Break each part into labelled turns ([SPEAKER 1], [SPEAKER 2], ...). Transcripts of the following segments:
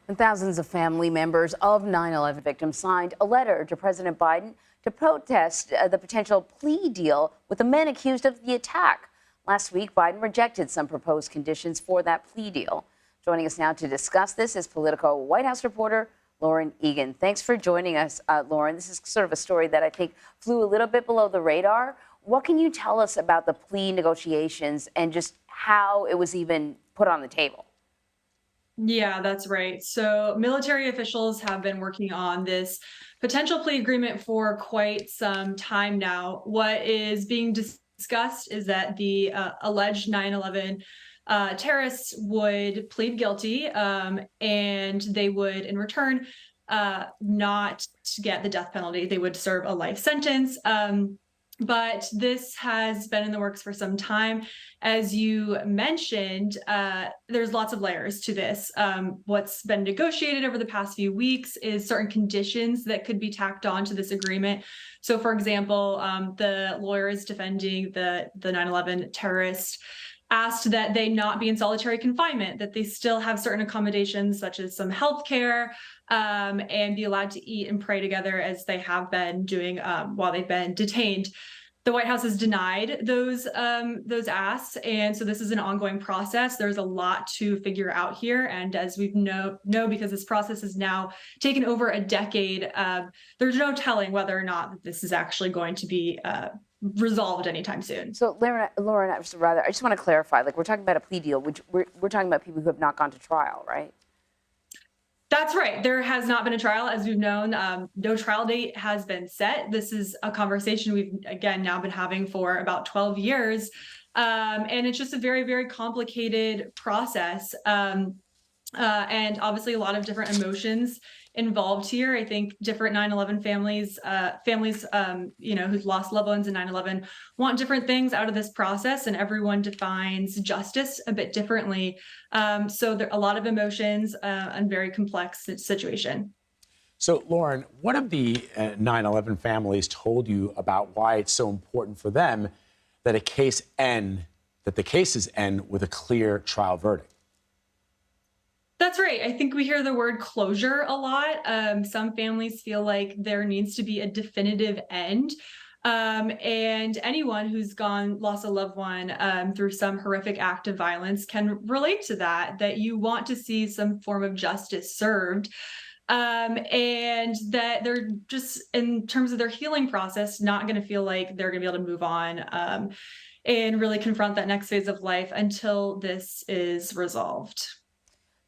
[SPEAKER 1] And thousands of family members of 9/11 victims signed a letter to President Biden to protest the potential plea deal with the men accused of the attack. Last week, Biden rejected some proposed conditions for that plea deal. Joining us now to discuss this is Politico White House reporter Lauren Egan. Thanks for joining us, Lauren. This is sort of a story that I think flew a little bit below the radar. What can you tell us about the plea negotiations and just how it was even put on the table?
[SPEAKER 2] Yeah, that's right. So military officials have been working on this potential plea agreement for quite some time now. What is being discussed is that the alleged 9/11 terrorists would plead guilty, and they would, in return, not get the death penalty. They would serve a life sentence. But this has been in the works for some time. As you mentioned, there's lots of layers to this. What's been negotiated over the past few weeks is certain conditions that could be tacked on to this agreement. So, for example, the lawyers defending the 9/11 terrorists asked that they not be in solitary confinement, that they still have certain accommodations such as some health care, and be allowed to eat and pray together as they have been doing while they've been detained. The White House has denied those asks, and so this is an ongoing process. There's a lot to figure out here, and as we know because this process has now taken over a decade, there's no telling whether or not this is actually going to be resolved anytime soon.
[SPEAKER 1] So, Lauren, I just want to clarify. Like, we're talking about a plea deal, which we're talking about people who have not gone to trial, right?
[SPEAKER 2] That's right. There has not been a trial, as we've known. No trial date has been set. This is a conversation we've, again, now been having for about 12 years. And it's just a very, very complicated process. And obviously a lot of different emotions involved here. I think different 9/11 families, who've lost loved ones in 9/11 want different things out of this process, and everyone defines justice a bit differently. So there are a lot of emotions and very complex situation.
[SPEAKER 3] So, Lauren, what have the 9/11 families told you about why it's so important for them that the cases end with a clear trial verdict?
[SPEAKER 2] That's right. I think we hear the word closure a lot. Some families feel like there needs to be a definitive end. And anyone who's lost a loved one through some horrific act of violence can relate to that you want to see some form of justice served. And that they're just, in terms of their healing process, not going to feel like they're going to be able to move on and really confront that next phase of life until this is resolved.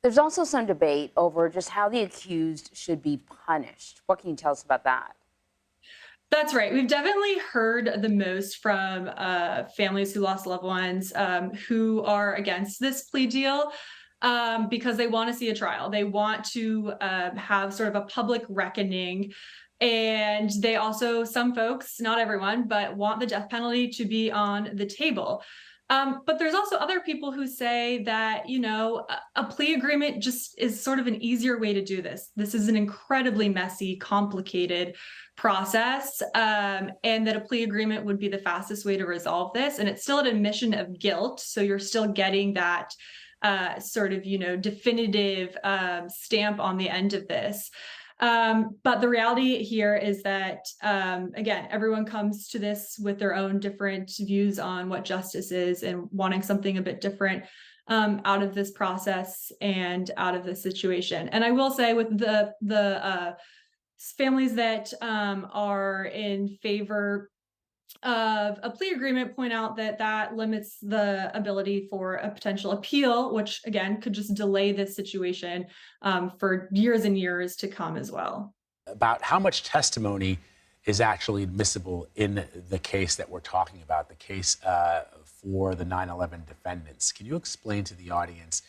[SPEAKER 1] There's also some debate over just how the accused should be punished. What can you tell us about that?
[SPEAKER 2] That's right. We've definitely heard the most from families who lost loved ones who are against this plea deal because they want to see a trial. They want to have sort of a public reckoning. And they also, some folks, not everyone, but want the death penalty to be on the table. But there's also other people who say that, a plea agreement just is sort of an easier way to do this. This is an incredibly messy, complicated process, and that a plea agreement would be the fastest way to resolve this. And it's still an admission of guilt. So you're still getting that definitive stamp on the end of this. But the reality here is that, again, everyone comes to this with their own different views on what justice is and wanting something a bit different out of this process and out of this situation. And I will say, with the families that are in favor of a plea agreement, point out that limits the ability for a potential appeal, which again could just delay this situation for years and years to come as well.
[SPEAKER 3] About how much testimony is actually admissible in the case that we're talking about, the case for the 9/11 defendants. Can you explain to the audience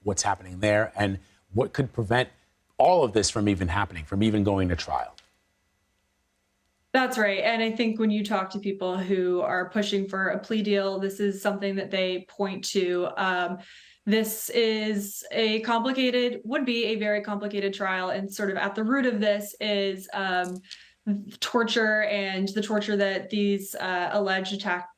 [SPEAKER 3] what's happening there and what could prevent all of this from even happening, from even going to trial?
[SPEAKER 2] That's right. And I think when you talk to people who are pushing for a plea deal, this is something that they point to. This would be a very complicated trial. And sort of at the root of this is torture and the torture that these alleged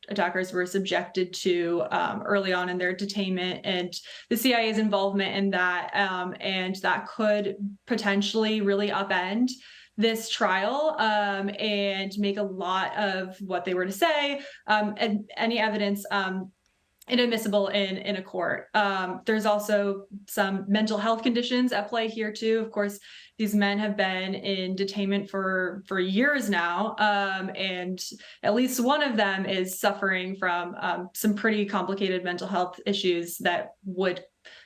[SPEAKER 2] attackers were subjected to early on in their detainment, and the CIA's involvement in that, and that could potentially really upend this trial and make a lot of what they were to say and any evidence inadmissible in a court. There's also some mental health conditions at play here too. Of course, these men have been in detainment for years now, and at least one of them is suffering from some pretty complicated mental health issues that would,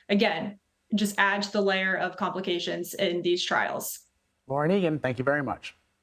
[SPEAKER 2] again, just add to the layer of complications in these trials.
[SPEAKER 3] Lauren Egan, thank you very much.